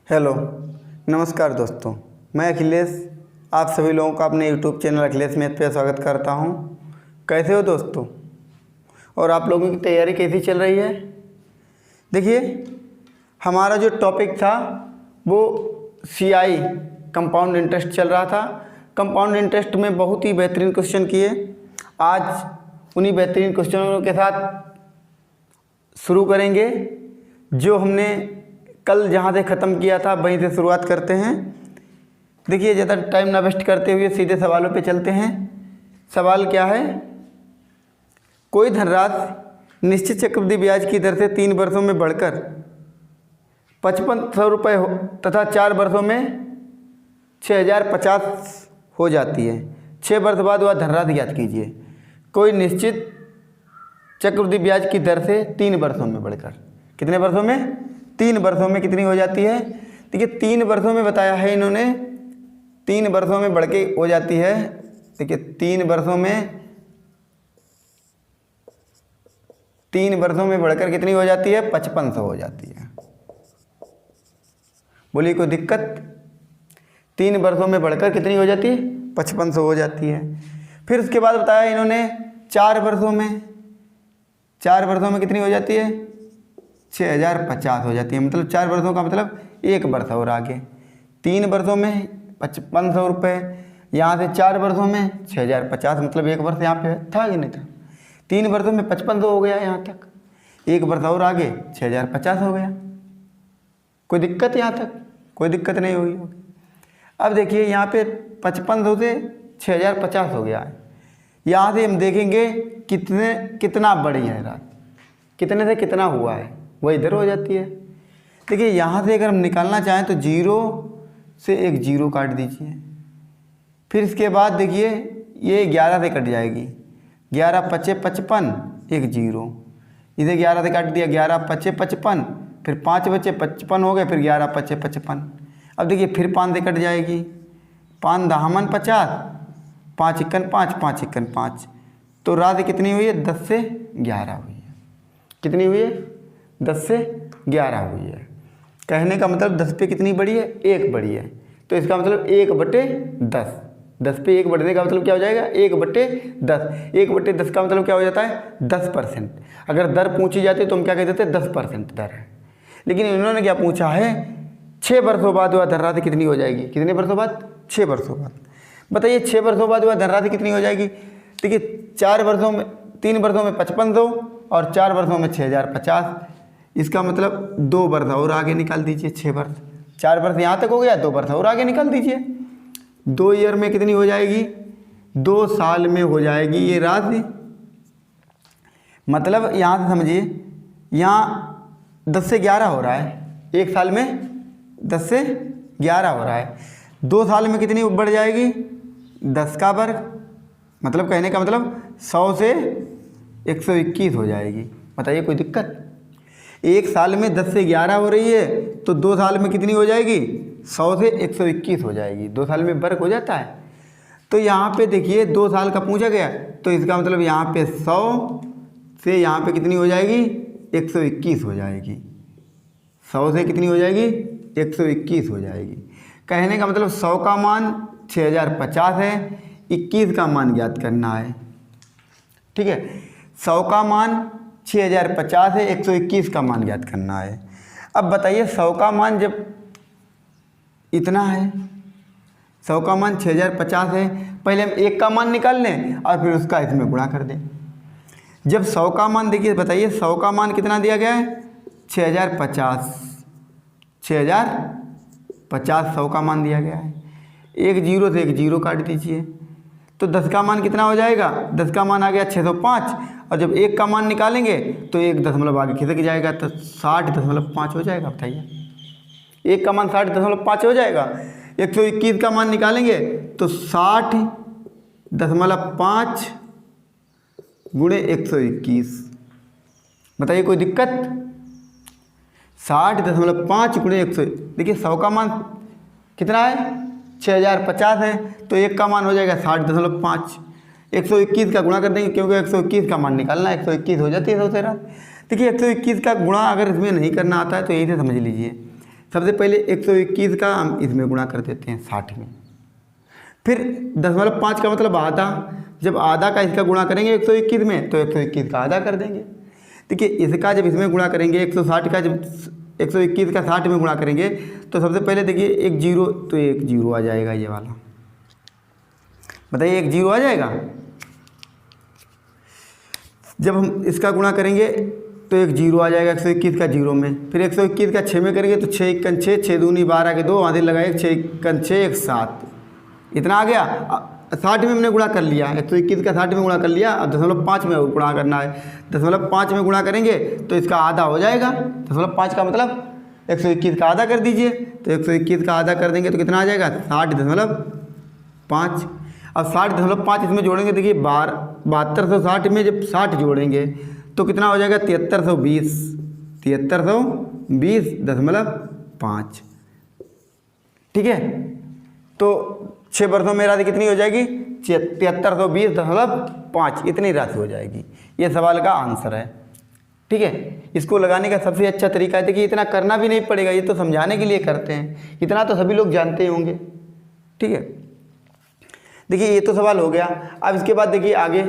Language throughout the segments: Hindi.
हेलो, नमस्कार दोस्तों। मैं अखिलेश आप सभी लोगों का अपने यूट्यूब चैनल अखिलेश मैथ पे स्वागत करता हूं। कैसे हो दोस्तों? और आप लोगों की तैयारी कैसी चल रही है? देखिए, हमारा जो टॉपिक था वो CI कंपाउंड इंटरेस्ट चल रहा था। कंपाउंड इंटरेस्ट में बहुत ही बेहतरीन क्वेश्चन किए। आज उन्हीं बेहतरीन क्वेश्चनों के साथ शुरू करेंगे। जो हमने कल जहाँ से ख़त्म किया था वहीं से शुरुआत करते हैं। देखिए, ज़्यादा टाइम ना वेस्ट करते हुए सीधे सवालों पे चलते हैं। सवाल क्या है? कोई धनराशि निश्चित चक्रवृद्धि ब्याज की दर से 3 वर्षों में बढ़कर 5500 रुपये तथा 4 वर्षों में 6050 हो जाती है। 6 वर्ष बाद वह धनराशि ज्ञात कीजिए। कोई निश्चित चक्रवृद्धि ब्याज की दर से 3 वर्षों में बढ़कर, कितने वर्षों में? 3 वर्षों में कितनी हो जाती है? देखिए, 3 वर्षों में बताया है इन्होंने, 3 वर्षों में बढ़ के हो जाती है। देखिए, 3 वर्षों में बढ़कर कितनी हो जाती है? 5500 हो जाती है। बोलिए, कोई दिक्कत? 3 वर्षों में बढ़कर कितनी हो जाती है? 5500 हो जाती है। फिर उसके बाद बताया इन्होंने 4 वर्षों में, 4 वर्षों में कितनी हो जाती है? 6050 हो जाती है। मतलब 4 वर्षों का मतलब 1 वर्ष और आगे। 3 वर्षों में 5500 रुपये, यहाँ से 4 वर्षों में 6050, मतलब 1 वर्ष यहाँ पे था कि नहीं था? 3 वर्षों में 5500 हो गया यहाँ तक, 1 वर्ष और आगे 6050 हो गया। कोई दिक्कत यहाँ तक? कोई दिक्कत नहीं होगी। अब देखिए, यहाँ पे 5500 से 6050 हो गया है। यहाँ से हम देखेंगे कितना बड़ी है रात, कितने से कितना हुआ है, वो इधर हो जाती है। देखिए, यहाँ से अगर हम निकालना चाहें तो 0 से एक 0 काट दीजिए। फिर इसके बाद देखिए, ये 11 से कट जाएगी। 11 पचे 55, एक 0, इसे 11 से काट दिया। 11 पचे 55, फिर 5 बचे 55 हो गए, फिर 11 पचे 55। अब देखिए, फिर 5 से कट जाएगी। 5 दहामन 50, 5 इक्कन 5, 5 इक्कन 5। तो रात कितनी हुई है? 10 से 11 हुई है। कितनी हुई है? 10 से 11 हुई है। कहने का मतलब 10 पे कितनी बड़ी है? 1 बड़ी है। तो इसका मतलब 1/10। 10 पे 1 बढ़ने का मतलब क्या हो जाएगा? 1/10। 1/10 का मतलब क्या हो जाता है? 10%। अगर दर पूछी जाती है तो हम क्या कह देते हैं? 10% दर है। लेकिन इन्होंने क्या पूछा है? 6 वर्षों बाद वह धनराशि कितनी हो जाएगी? कितने वर्षों बाद? 6 वर्षों बाद। बताइए, 6 वर्षों बाद वह धनराशि कितनी हो जाएगी? देखिए, 3 वर्षों में 5500 और 4 वर्षों में 6050। इसका मतलब 2 वर्ष और आगे निकाल दीजिए। 6 वर्ष, 4 वर्ष यहाँ तक हो गया, 2 वर्ष और आगे निकाल दीजिए। 2 ईयर में कितनी हो जाएगी? 2 साल में हो जाएगी ये राशि। मतलब यहाँ से समझिए, यहाँ 10 से 11 हो रहा है, 1 साल में 10 से 11 हो रहा है। 2 साल में कितनी बढ़ जाएगी? 10 का वर्ग। मतलब कहने का मतलब 100 से 121 हो जाएगी। बताइए, कोई दिक्कत? 1 साल में 10 से 11 हो रही है, तो 2 साल में कितनी हो जाएगी? 100 से 121 हो जाएगी। 2 साल में वर्ग हो जाता है। तो यहाँ पे देखिए, 2 साल का पूछा गया, तो इसका मतलब यहाँ पे 100 से यहाँ पे कितनी हो जाएगी? 121 हो जाएगी। 100 से कितनी हो जाएगी? 121 हो जाएगी। कहने का मतलब 100 का मान 6050 है, 21 का मान ज्ञात करना है। ठीक है, 100 का मान 6050 है, 121 का मान ज्ञात करना है। अब बताइए, 100 का मान जब इतना है, 100 का मान 6050 है, पहले हम 1 का मान निकाल लें और फिर उसका इसमें गुणा कर दें। जब 100 का मान, देखिए बताइए, 100 का मान कितना दिया गया है? 6050। 6050 100 का मान दिया गया है। एक 0 से एक 0 काट दीजिए। तो 10 का मान कितना हो जाएगा? 10 का मान आ गया 605, और जब 1 का मान निकालेंगे तो 1 दशमलव आगे खिसक जाएगा, तो 60.5 हो जाएगा। बताइए, 1 का मान 60.5 हो जाएगा। 121 का मान निकालेंगे तो 60.5 गुणे 121। बताइए, कोई दिक्कत? 60.5 गुणे 100। देखिए, 100 का मान कितना है? 6050 है, तो 1 का मान हो जाएगा 60.5। 121 का गुणा कर देंगे, क्योंकि 121 का मान निकालना है। 121 हो जाती है 100 से रात। देखिए, 121 का गुणा अगर इसमें नहीं करना आता है तो यही से समझ लीजिए। सबसे पहले 121 का हम इसमें गुणा कर देते हैं 60 में। फिर 0.5 का मतलब आधा, जब आधा का इसका गुणा करेंगे 121 में तो 121 का आधा कर देंगे। देखिए इसका जब इसमें गुणा करेंगे 160 का जब 121 का 60 में गुणा करेंगे तो सबसे पहले देखिए एक जीरो, तो एक जीरो आ जाएगा ये वाला, बताइए एक जीरो आ जाएगा। जब हम इसका गुणा करेंगे तो एक जीरो आ जाएगा 121 का जीरो में। फिर 121 का 6 में करेंगे तो 6 1 6, 6 दूनी 12 के 2, आधे लगाए 6 1 6 1 7, इतना आ गया। 60 में हमने गुणा कर लिया, 121 का 60 में गुणा कर लिया। अब 0.5 में गुणा करना है, 0.5 में गुणा करेंगे तो इसका आधा हो जाएगा। 0.5 का मतलब 121 का आधा कर दीजिए, तो 121 का आधा कर देंगे तो कितना आ जाएगा 60.5। अब 60.5 इसमें जोड़ेंगे, देखिए 7260 में जब 60 जोड़ेंगे तो कितना हो जाएगा 7320, 7320.5। ठीक है, तो 6 वर्षों में राशि कितनी हो जाएगी 7320.5, इतनी राशि हो जाएगी। ये सवाल का आंसर है। ठीक है, इसको लगाने का सबसे अच्छा तरीका है, देखिए इतना करना भी नहीं पड़ेगा, ये तो समझाने के लिए करते हैं, इतना तो सभी लोग जानते ही होंगे। ठीक है, देखिए ये तो सवाल हो गया। अब इसके बाद देखिए आगे,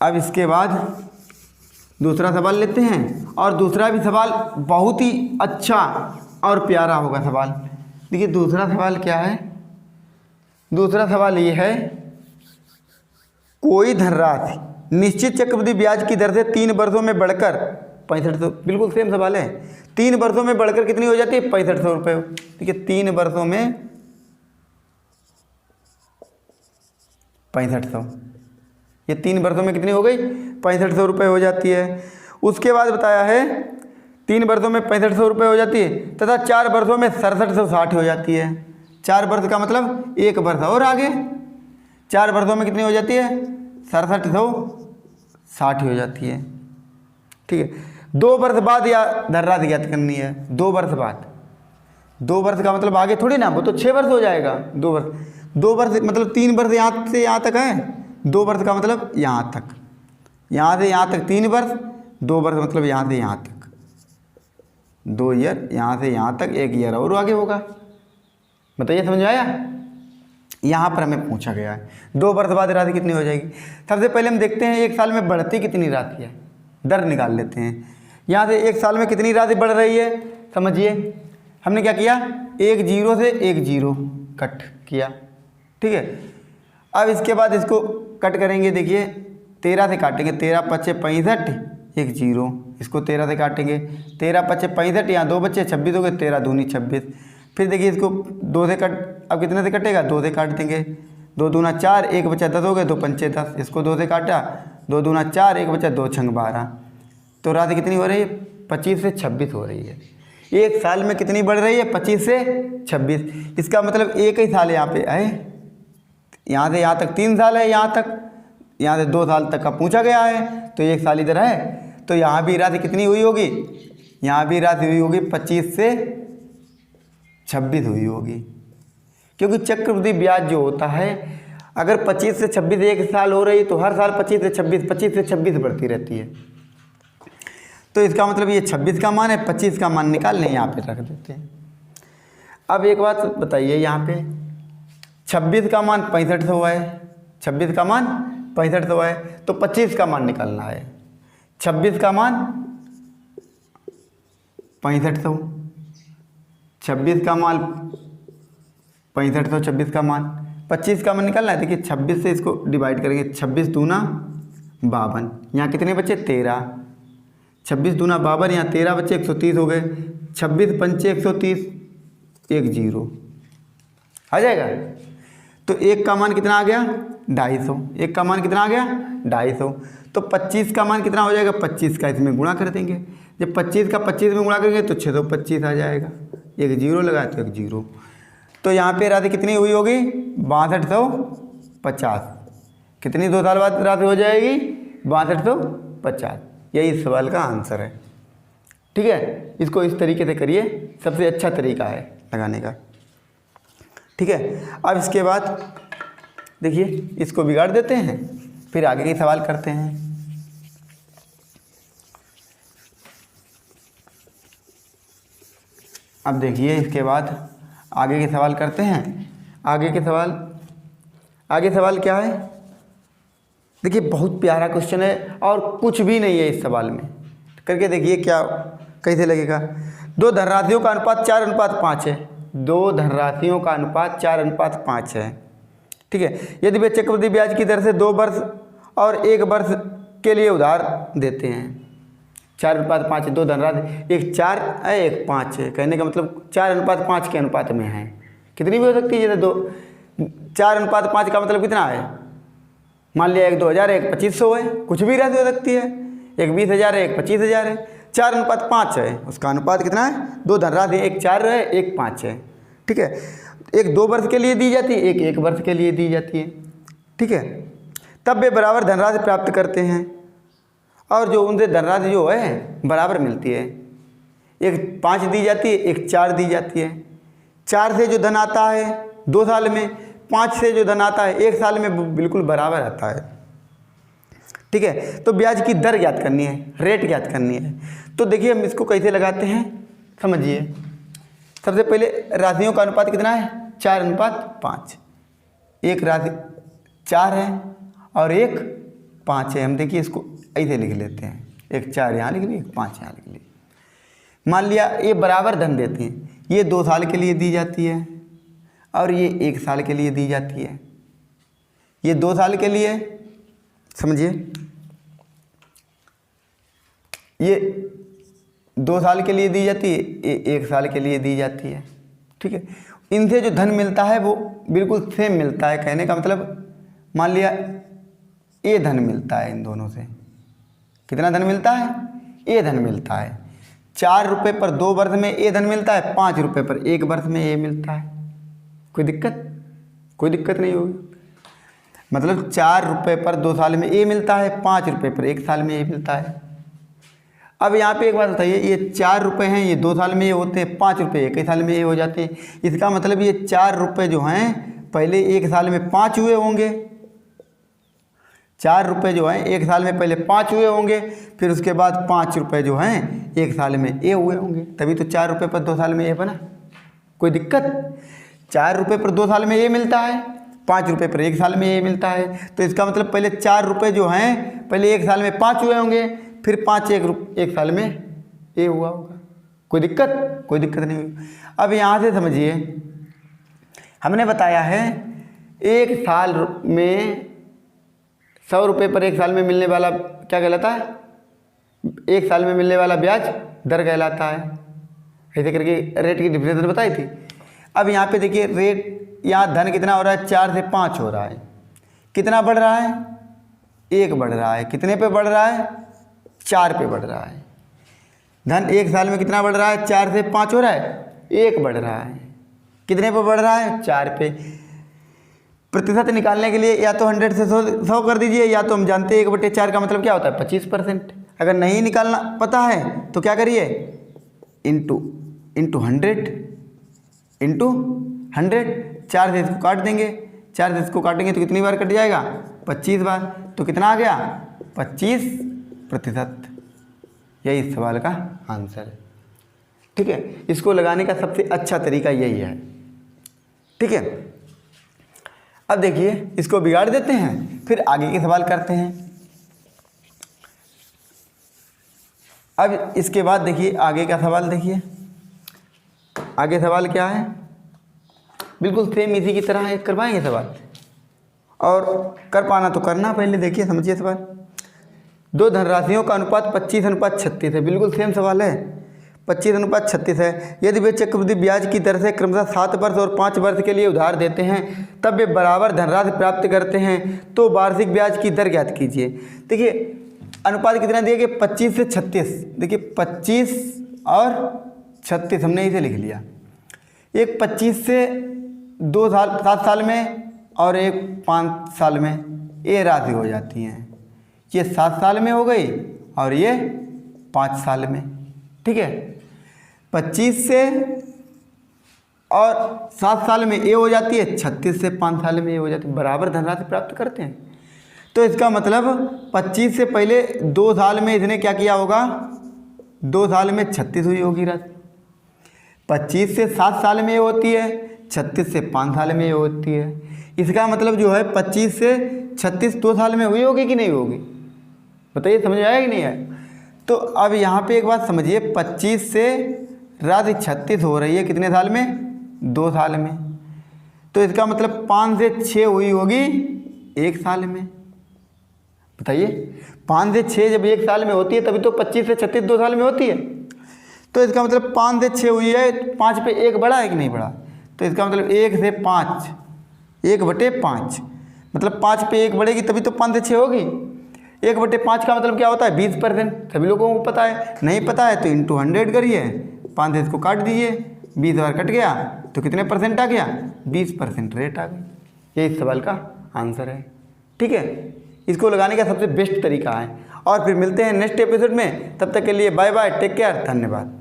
अब इसके बाद दूसरा सवाल लेते हैं, और दूसरा भी सवाल बहुत ही अच्छा और प्यारा होगा सवाल। देखिए दूसरा सवाल क्या है, दूसरा सवाल ये है, कोई धनराशि निश्चित चक्रवृद्धि ब्याज की दर से 3 वर्षों में बढ़कर 6500, बिल्कुल सेम सवाल है, 3 वर्षों में बढ़कर कितनी हो जाती है 6500 रुपये। देखिए 3 वर्षों में 6500, ये 3 वर्षों में कितनी हो गई 6500 रुपये हो जाती है। उसके बाद बताया है 3 वर्षों में 6500 रुपये हो जाती है, तथा 4 वर्षों में 6760 हो जाती है। 4 वर्ष का मतलब 1 वर्ष और आगे, 4 वर्षों में कितनी हो जाती है 6760 हो जाती है। ठीक है, 2 वर्ष बाद या धनराशि ज्ञात करनी है, 2 वर्ष बाद। 2 वर्ष का मतलब आगे थोड़ी ना, वो तो 6 वर्ष हो जाएगा। 2 वर्ष मतलब 3 वर्ष यहाँ से यहाँ तक है, 2 वर्ष का मतलब यहाँ तक, यहाँ से यहाँ तक 3 वर्ष, 2 वर्ष मतलब यहाँ से यहाँ तक 2 ईयर, यहाँ से यहाँ तक 1 ईयर और आगे होगा। बताइए समझ आया। यहाँ पर हमें पूछा गया है 2 वर्ष बाद राशि कितनी हो जाएगी। सबसे पहले हम देखते हैं 1 साल में बढ़ती कितनी राशि है, दर निकाल लेते हैं। यहाँ से 1 साल में कितनी राशि बढ़ रही है, समझिए हमने क्या किया, 1 0 से 1 0 कट किया। ठीक है, अब इसके बाद इसको कट करेंगे, देखिए 13 से काटेंगे, 13 5 65, 1 0, इसको 13 से काटेंगे, 13 5 65, यहाँ 2 बच्चे 26 हो गए, 13 दूनी 26। फिर देखिए इसको 2 से कट, अब कितने से कटेगा 2 से काट देंगे, 2 दूना 4, 1 बचा 10 हो गए, 2 पंचे 10, इसको 2 से काटा, 2 दूना 4, 1 बचा 2 छंग 12। तो राशि कितनी हो रही है 25 से 26 हो रही है। 1 साल में कितनी बढ़ रही है 25 से 26। इसका मतलब एक ही साल यहाँ पे है, यहाँ से यहाँ तक 3 साल है, यहाँ से 2 साल तक का पूछा गया है, तो 1 साल इधर है, तो यहाँ भी राशि कितनी हुई होगी, यहाँ भी राशि हुई होगी 25 से 26 हुई होगी। क्योंकि चक्रवृद्धि ब्याज जो होता है, अगर 25 से 26 1 साल हो रही तो हर साल 25 से 26 बढ़ती रहती है। तो इसका मतलब ये 26 का मान है, 25 का मान निकाल लें, यहाँ पे रख देते हैं। अब एक बात बताइए, यहाँ पे 26 का मान 6500 है, 26 का मान 6500 है, तो 25 का मान निकालना है। 26 का मान 6500, 26 का मान 6500, 26 का मान, 25 का मान निकालना है। देखिए 26 से इसको डिवाइड करेंगे, 26 दूना 52, यहाँ कितने बच्चे 13, 26 दूना 52, यहाँ 13 बच्चे 130 हो गए, 26 पंचे 130, 1 0 आ जाएगा। तो 1 का मान कितना आ गया 250, 1 का मान कितना आ गया 250। तो 25 का मान कितना हो जाएगा, 25 का इसमें गुणा कर देंगे, जब 25 का 25 में गुणा करेंगे तो 625 आ जाएगा, 1 0 लगाए तो 1 0। तो यहाँ पे राशि कितनी हुई होगी 6250, कितनी 2 साल बाद राशि हो जाएगी 6250। यही इस सवाल का आंसर है। ठीक है, इसको इस तरीके से करिए, सबसे अच्छा तरीका है लगाने का। ठीक है, अब इसके बाद देखिए इसको बिगाड़ देते हैं, फिर आगे के सवाल करते हैं। अब देखिए इसके बाद आगे के सवाल करते हैं। आगे सवाल क्या है, देखिए बहुत प्यारा क्वेश्चन है और कुछ भी नहीं है इस सवाल में। करके देखिए क्या कैसे लगेगा। दो धनराशियों का अनुपात 4:5 है। दो धनराशियों का अनुपात 4:5 है। ठीक है। यदि वे चक्रवृद्धि ब्याज की दर से 2 वर्ष और 1 वर्ष के लिए उधार देते हैं। 4:5 दो धनराशि, एक 4 है एक 5 है। कहने का मतलब 4:5 के अनुपात में है। कितनी भी हो सकती है, जैसे 4:5 का मतलब कितना है, मान लिया एक 2000 है एक 2500 है, कुछ भी राशि हो सकती है। एक 20,000 है एक 25,000 है। 4:5 है, उसका अनुपात कितना है, दो धनराशि, एक 4 है एक 5 है। ठीक है। एक 2 वर्ष के लिए दी जाती है, एक 1 वर्ष के लिए दी जाती है। ठीक है। तब वे बराबर धनराशि प्राप्त करते हैं और जो उनसे धनराशि जो है बराबर मिलती है। एक 5 दी जाती है, एक 4 दी जाती है। 4 से जो धन आता है 2 साल में, 5 से जो धन आता है 1 साल में बिल्कुल बराबर आता है। ठीक है। तो ब्याज की दर ज्ञात करनी है, रेट ज्ञात करनी है। तो देखिए हम इसको कैसे लगाते हैं, समझिए। सबसे पहले राशियों का अनुपात कितना है, 4:5। एक राशि 4 है और एक 5 है। हम देखिए इसको ऐसे लिख लेते हैं, एक 4 यहाँ लिख लिए, एक 5 यहाँ लिख लिए। मान लिया ये बराबर धन देते हैं, ये 2 साल के लिए दी जाती है और ये 1 साल के लिए दी जाती है। ये 2 साल के लिए, समझिए, ये 2 साल के लिए दी जाती है, ये 1 साल के लिए दी जाती है। ठीक है। इनसे जो धन मिलता है वो बिल्कुल सेम मिलता है। कहने का मतलब मान लिया ये धन मिलता है, इन दोनों से कितना धन मिलता है, ये धन मिलता है। 4 रुपये पर 2 वर्ष में ये धन मिलता है, 5 रुपये पर 1 वर्ष में ये मिलता है। कोई दिक्कत नहीं होगी। मतलब 4 रुपये पर 2 साल में ये मिलता है, 5 रुपये पर 1 साल में ये मिलता है। अब यहाँ पे एक बात बताइए, ये 4 रुपये हैं, ये 2 साल में ये होते हैं, 5 रुपये 1 साल में ये हो जाते हैं। इसका मतलब ये 4 रुपये जो हैं पहले 1 साल में 5 हुए होंगे। 4 रुपये जो हैं 1 साल में पहले 5 हुए होंगे, फिर उसके बाद 5 रुपये जो हैं 1 साल में ये हुए होंगे। तभी तो 4 रुपये पर 2 साल में ये बना। कोई दिक्कत, 4 रुपये पर 2 साल में ये मिलता है, 5 रुपये पर 1 साल में ये मिलता है। तो इसका मतलब पहले 4 रुपये जो हैं पहले 1 साल में 5 हुए होंगे, फिर 5 1 साल में ये हुआ होगा। कोई दिक्कत नहीं हुई। अब यहाँ से समझिए, हमने बताया है 1 साल में 100 रुपये पर 1 साल में मिलने वाला क्या कहलाता है, 1 साल में मिलने वाला ब्याज दर कहलाता है। ऐसे करके रेट की डिफरेंस बताई थी। अब यहाँ पे देखिए रेट, यहाँ धन कितना हो रहा है, 4 से 5 हो रहा है। कितना बढ़ रहा है, 1 बढ़ रहा है। कितने पे बढ़ रहा है, 4 पे बढ़ रहा है। धन 1 साल में कितना बढ़ रहा है, 4 से 5 हो रहा है, 1 बढ़ रहा है। कितने पे बढ़ रहा है, 4 पे। प्रतिशत निकालने के लिए या तो 100 से 100 कर दीजिए, या तो हम जानते हैं 1/4 का मतलब क्या होता है, 25%। अगर नहीं निकालना पता है तो क्या करिए, इंटू 100 इंटू 100। 4 से इसको काट देंगे, 4 से इसको काटेंगे तो कितनी बार कट जाएगा, 25 बार। तो कितना आ गया, 25%। यही इस सवाल का आंसर है। ठीक है। इसको लगाने का सबसे अच्छा तरीका यही है। ठीक है। अब देखिए इसको बिगाड़ देते हैं, फिर आगे के सवाल करते हैं। अब इसके बाद देखिए आगे का सवाल, देखिए आगे सवाल क्या है, बिल्कुल सेम इसी की तरह है। करवाएंगे सवाल, और कर पाना तो करना। पहले देखिए समझिए सवाल। दो धनराशियों का अनुपात 25:36 है। बिल्कुल सेम सवाल है, 25:36 है। यदि वे चक्रवृद्धि ब्याज की दर से क्रमशः 7 वर्ष और 5 वर्ष के लिए उधार देते हैं, तब वे बराबर धनराशि प्राप्त करते हैं। तो वार्षिक ब्याज की दर ज्ञात कीजिए। देखिए अनुपात कितना दिया गया, 25 से 36। देखिए 25 और 36 हमने इसे लिख लिया। एक 25 से 2 साल 7 साल में और एक 5 साल में ये राशि हो जाती हैं। ये 7 साल में हो गई और ये 5 साल में। ठीक है। 25 से और 7 साल में ये हो जाती है, 36 से 5 साल में ये हो जाती है। बराबर धनराशि प्राप्त करते हैं। तो इसका मतलब 25 से पहले 2 साल में इसने क्या किया होगा, 2 साल में 36 हुई होगी राशि। 25 से 7 साल में ये होती है, 36 से 5 साल में ये होती है। इसका मतलब जो है 25 से 36 2 साल में हुई होगी कि नहीं होगी, बताइए, समझ आया कि नहीं आया। तो अब यहाँ पे एक बात समझिए, 25 से रात 36 हो रही है कितने साल में, 2 साल में। तो इसका मतलब 5 से 6 हुई होगी 1 साल में। बताइए, 5 से 6 जब 1 साल में होती है तभी तो 25 से 36 2 साल में होती है। तो इसका मतलब 5 से 6 हुई है, 5 पे 1 बढ़ा है कि नहीं बढ़ा, तो इसका मतलब 1 से 5, 1/5, मतलब 5 पे 1 बढ़ेगी तभी तो 5 से 6 होगी। 1/5 का मतलब क्या होता है, 20%। सभी लोगों को पता है, नहीं पता है तो इंटू 100 करिए, 5 से इसको काट दीजिए, 20 बार कट गया तो कितने % आ गया, 20% रेट आ गई। ये इस सवाल का आंसर है। ठीक है, इसको लगाने का सबसे बेस्ट तरीका है। और फिर मिलते हैं नेक्स्ट एपिसोड में, तब तक के लिए बाय बाय, टेक केयर, धन्यवाद।